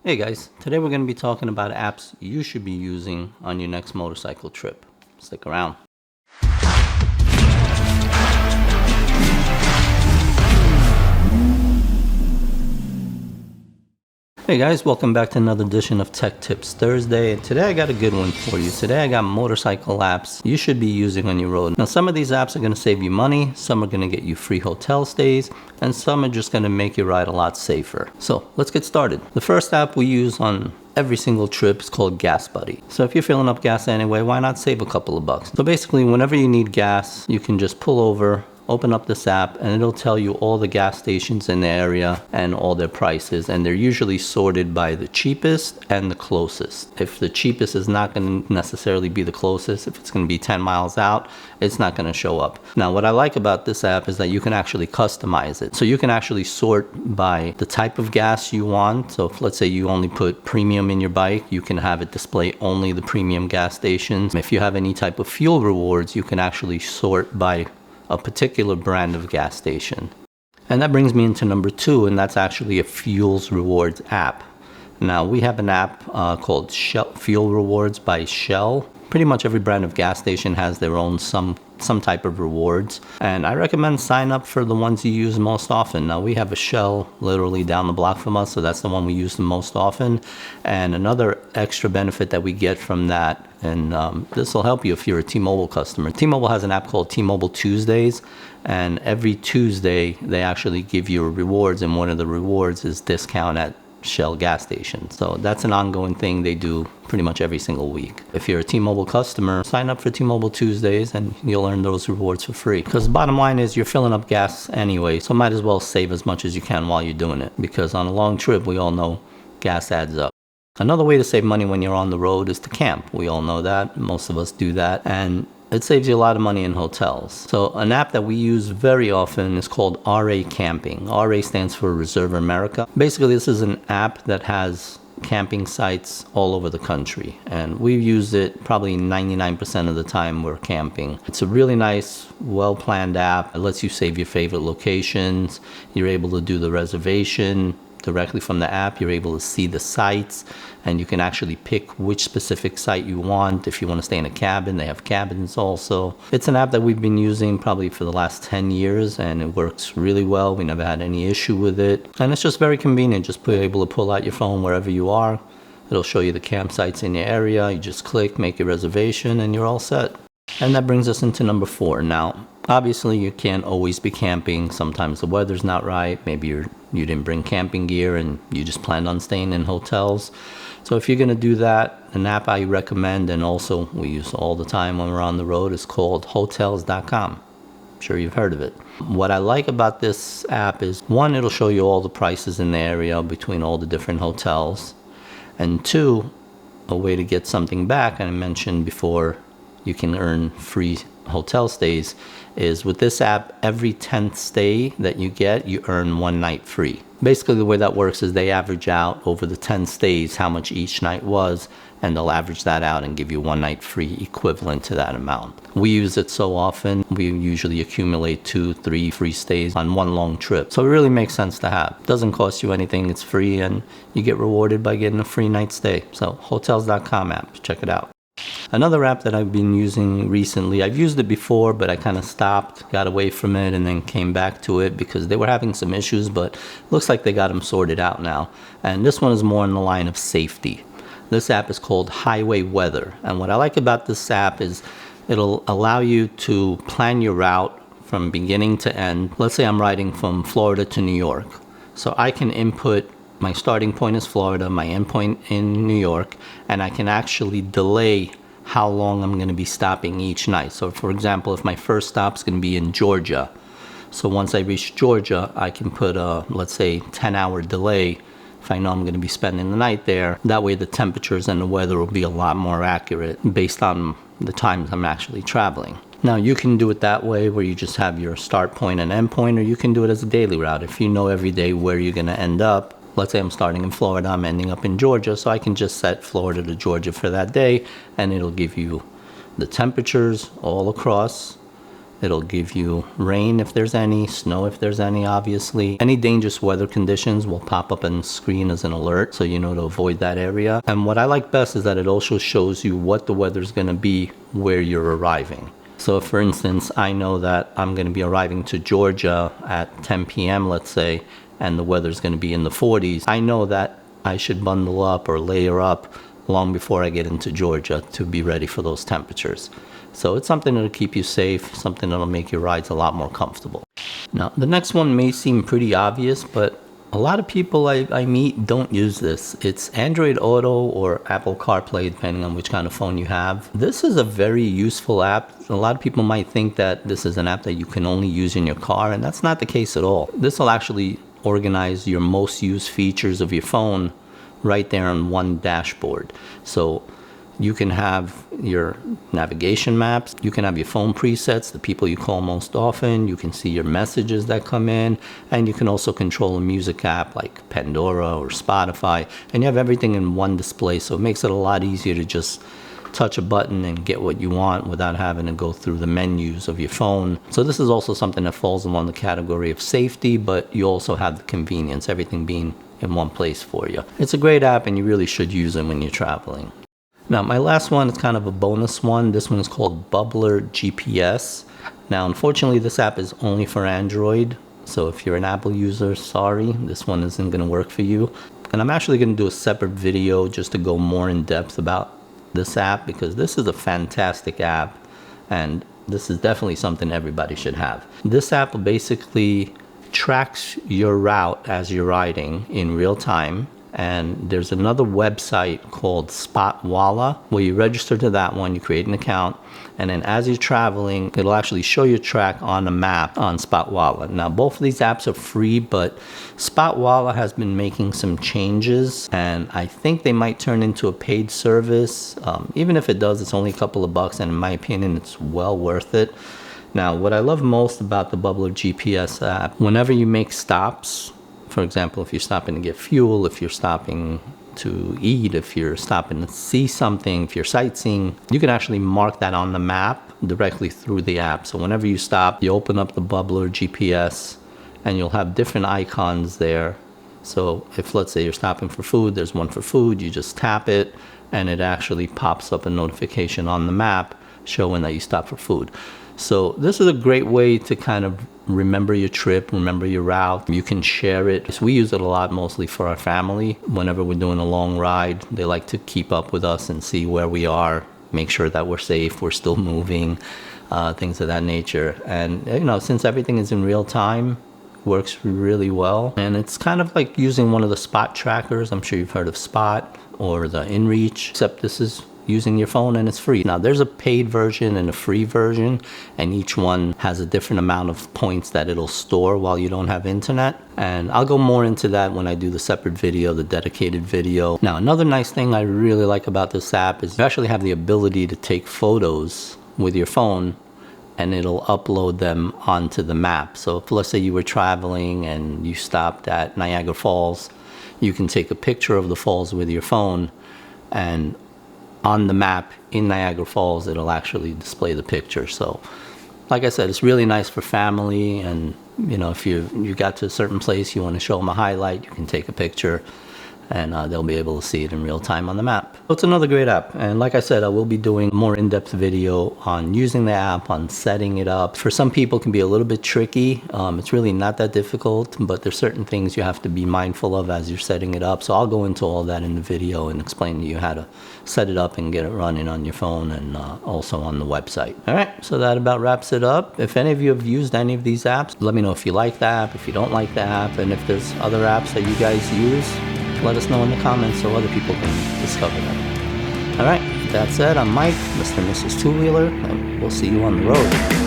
Hey guys, today we're going to be talking about apps you should be using on your next motorcycle trip. Stick around. Hey guys, welcome back to another edition of Tech Tips Thursday, and today I got a good one for you. Today I got motorcycle apps you should be using on your road. Now some of these apps are going to save you money, some are going to get you free hotel stays, and some are just going to make your ride a lot safer. So let's get started. The first app we use on every single trip is called Gas Buddy. So if you're filling up gas anyway, why not save a couple of bucks? So basically whenever you need gas, you can just pull over, open up this app, and it'll tell you all the gas stations in the area and all their prices, and they're usually sorted by the cheapest and the closest. If the cheapest is not going to necessarily be the closest, if it's going to be 10 miles out, it's not going to show up. Now what I like about this app is that you can actually customize it. So you can actually sort by the type of gas you want. So if let's say you only put premium in your bike, you can have it display only the premium gas stations. If you have any type of fuel rewards, you can actually sort by a particular brand of gas station. And that brings me into number 2, and that's actually a fuels rewards app. Now we have an app called Fuel Rewards by Shell. Pretty much every brand of gas station has their own some type of rewards, and I recommend sign up for the ones you use most often. Now we have a Shell literally down the block from us, so that's the one we use the most often. And another extra benefit that we get from that, and this will help you if you're a T-Mobile customer. T-Mobile has an app called T-Mobile Tuesdays, and every Tuesday they actually give you rewards, and one of the rewards is discount at Shell gas station. So that's an ongoing thing they do pretty much every single week. If you're a T-Mobile customer, sign up for T-Mobile Tuesdays and you'll earn those rewards for free. Because the bottom line is you're filling up gas anyway, so might as well save as much as you can while you're doing it. Because on a long trip, we all know gas adds up. Another way to save money when you're on the road is to camp. We all know that. Most of us do that. And it saves you a lot of money in hotels. So an app that we use very often is called RA Camping. RA stands for Reserve America. Basically, this is an app that has camping sites all over the country, and we've used it probably 99% of the time we're camping. It's a really nice, well-planned app. It lets you save your favorite locations. You're able to do the reservation directly from the app. You're able to see the sites, and you can actually pick which specific site you want. If you want to stay in a cabin, they have cabins also. It's an app that we've been using probably for the last 10 years, and it works really well. We never had any issue with it, and it's just very convenient. Just be able to pull out your phone wherever you are. It'll show you the campsites in your area. You just click, make your reservation, and you're all set. And that brings us into number 4. Now, obviously you can't always be camping. Sometimes the weather's not right. Maybe you didn't bring camping gear and you just planned on staying in hotels. So if you're going to do that, an app I recommend, and also we use all the time when we're on the road, is called Hotels.com. I'm sure you've heard of it. What I like about this app is, 1, it'll show you all the prices in the area between all the different hotels. And 2, a way to get something back, and I mentioned before you can earn free hotel stays, is with this app, every 10th stay that you get, you earn 1 night free. Basically the way that works is they average out over the 10 stays how much each night was, and they'll average that out and give you 1 night free equivalent to that amount. We use it so often, we usually accumulate 2-3 free stays on one long trip. So it really makes sense to have. It doesn't cost you anything, it's free, and you get rewarded by getting a free night stay. So Hotels.com app, check it out. Another app that I've been using recently, I've used it before, but I kind of stopped, got away from it, and then came back to it because they were having some issues, but looks like they got them sorted out now. And this one is more in the line of safety. This app is called Highway Weather. And what I like about this app is it'll allow you to plan your route from beginning to end. Let's say I'm riding from Florida to New York. So I can input my starting point is Florida, my end point in New York, and I can actually delay how long I'm going to be stopping each night. So for example, if my first stop is going to be in Georgia, so once I reach Georgia, I can put a, let's say, 10-hour delay if I know I'm going to be spending the night there. That way the temperatures and the weather will be a lot more accurate based on the times I'm actually traveling. Now you can do it that way where you just have your start point and end point, or you can do it as a daily route. If you know every day where you're going to end up, let's say I'm starting in Florida, I'm ending up in Georgia, so I can just set Florida to Georgia for that day, and it'll give you the temperatures all across, It'll give you rain if there's any, snow if there's any, obviously. Any dangerous weather conditions will pop up on the screen as an alert, so you know to avoid that area. And what I like best is that it also shows you what the weather's gonna be where you're arriving. So if, for instance, I know that I'm gonna be arriving to Georgia at 10 p.m., let's say, and the weather's gonna be in the 40s, I know that I should bundle up or layer up long before I get into Georgia to be ready for those temperatures. So it's something that'll keep you safe, something that'll make your rides a lot more comfortable. Now, the next one may seem pretty obvious, but a lot of people I meet don't use this. It's Android Auto or Apple CarPlay, depending on which kind of phone you have. This is a very useful app. A lot of people might think that this is an app that you can only use in your car, and that's not the case at all. This will actually organize your most used features of your phone right there on one dashboard. So you can have your navigation maps, you can have your phone presets, the people you call most often, you can see your messages that come in, and you can also control a music app like Pandora or Spotify, and you have everything in one display, so it makes it a lot easier to just touch a button and get what you want without having to go through the menus of your phone. So this is also something that falls along the category of safety, but you also have the convenience, everything being in one place for you. It's a great app and you really should use it when you're traveling. Now, my last one is kind of a bonus one. This one is called Bubbler GPS. Now, unfortunately, this app is only for Android. So if you're an Apple user, sorry, this one isn't going to work for you. And I'm actually going to do a separate video just to go more in depth about this app, because this is a fantastic app and this is definitely something everybody should have. This app basically tracks your route as you're riding in real time. And there's another website called Spotwalla where you register to that one, you create an account, and then as you're traveling, it'll actually show your track on a map on Spotwalla. Now, both of these apps are free, but Spotwalla has been making some changes, and I think they might turn into a paid service. Even if it does, it's only a couple of bucks, and in my opinion, it's well worth it. Now, what I love most about the Bubbler GPS app, whenever you make stops, for example, if you're stopping to get fuel, if you're stopping to eat, if you're stopping to see something, if you're sightseeing, you can actually mark that on the map directly through the app. So whenever you stop, you open up the Bubbler GPS and you'll have different icons there. So if, let's say, you're stopping for food, there's one for food, you just tap it and it actually pops up a notification on the map showing that you stopped for food. So this is a great way to kind of remember your trip, remember your route. You can share it. So we use it a lot, mostly for our family. Whenever we're doing a long ride, they like to keep up with us and see where we are, make sure that we're safe, we're still moving, things of that nature. And you know, since everything is in real time, works really well. And it's kind of like using one of the Spot trackers. I'm sure you've heard of Spot or the InReach, except this is using your phone and it's free. Now, there's a paid version and a free version, and each one has a different amount of points that it'll store while you don't have internet. And I'll go more into that when I do the separate video, the dedicated video. Now, another nice thing I really like about this app is you actually have the ability to take photos with your phone and it'll upload them onto the map. So if, let's say, you were traveling and you stopped at Niagara Falls, you can take a picture of the falls with your phone, and on the map in Niagara Falls, it'll actually display the picture. So like I said, it's really nice for family, and you know, if you got to a certain place, you want to show them a highlight, you can take a picture and they'll be able to see it in real time on the map. So it's another great app, and like I said, I will be doing a more in-depth video on using the app, on setting it up. For some people, it can be a little bit tricky. It's really not that difficult, but there's certain things you have to be mindful of as you're setting it up. So I'll go into all that in the video and explain to you how to set it up and get it running on your phone, and also on the website. All right, so that about wraps it up. If any of you have used any of these apps, let me know if you like the app, if you don't like the app, and if there's other apps that you guys use, let us know in the comments so other people can discover them. All right, with that said, I'm Mike, Mr. and Mrs. Two-Wheeler, and we'll see you on the road.